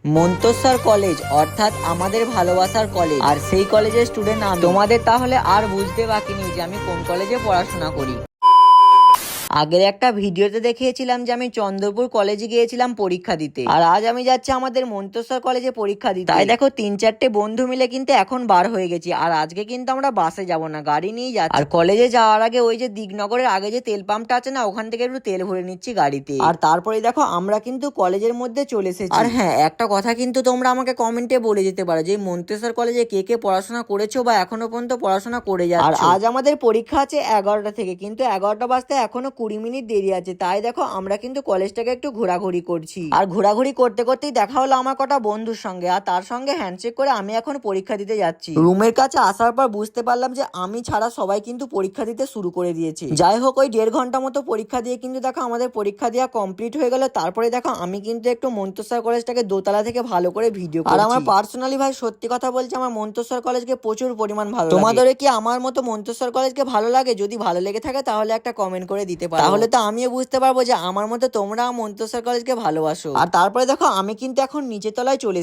Manteswar college অর্থাৎ আমাদের ভালোবাসার কলেজ, আর সেই কলেজের স্টুডেন্ট আমি। তোমাদের তাহলে আর বুঝতে বাকি নেই যে আমি কোন কলেজে পড়াশোনা করি। আগের একটা ভিডিওতে দেখিয়েছিলাম যে আমি চন্দ্রপুর কলেজে গিয়েছিলাম পরীক্ষা দিতে, আর আজ আমি যাচ্ছি আমাদের মন্তেশ্বর কলেজে পরীক্ষা দিতে। তাই দেখো 3-4টে বন্ধু মিলে কিন্তু এখন বার হয়ে গেছি, আর আজকে কিন্তু আমরা বাসে যাব না, গাড়ি নিয়ে যাচ্ছি। আর কলেজে যাওয়ার আগে ওই যে দিগনগরের আগে যে তেল পাম্পটা আছে না, ওখান থেকে একটু তেল ভরে নিচ্ছি গাড়িতে। আর তারপরে দেখো আমরা কিন্তু কলেজের মধ্যে চলে এসেছি। আর হ্যাঁ, একটা কথা কিন্তু তোমরা আমাকে কমেন্টে বলে যেতে পারো যে মন্তেশ্বর কলেজে কে কে পড়াশোনা করেছো বা এখনো পর্যন্ত পড়াশোনা করে যাচ্ছো। আর আজ আমাদের পরীক্ষা আছে 11টা থেকে, কিন্তু 11টা বাজতে এখনো 20 মিনিট দেরি আছে। তাই দেখো আমরা কিন্তু কলেজটাকে একটু ঘোরাঘুরি করছি, আর ঘোরাঘুরি করতে করতেই দেখা হলো আমার কটা বন্ধুর সঙ্গে, আর তার সঙ্গে হ্যান্ডশেক করে আমি এখন পরীক্ষা দিতে যাচ্ছি। রুমের কাছে আসার পর বুঝতে পারলাম যে আমি ছাড়া সবাই কিন্তু পরীক্ষা দিতে শুরু করে দিয়েছে। যাই হোক, ওই 1.5 ঘন্টা মতো পরীক্ষা দিয়ে কিন্তু দেখো আমাদের পরীক্ষা দেওয়া কমপ্লিট হয়ে গেল। তারপরে দেখো আমি কিন্তু একটু মন্তেশ্বর কলেজটাকে দোতলা থেকে ভালো করে ভিডিও করছি। আর আমার পার্সোনালি ভাই সত্যি কথা বলছি, আমার মন্তেশ্বর কলেজকে প্রচুর পরিমাণ ভালো লাগে। তোমাদের কি আমার মতো মন্তেশ্বর কলেজকে ভালো লাগে? যদি ভালো লেগে থাকে তাহলে একটা কমেন্ট করে দিতে পারো, তাহলে তো আমিও বুঝতে পারবো যে আমার মতো তোমরা মন্তেশ্বর কলেজকে ভালোবাসো। আর তারপরে দেখো আমি কিন্তু এখন নিচের তলায় চলে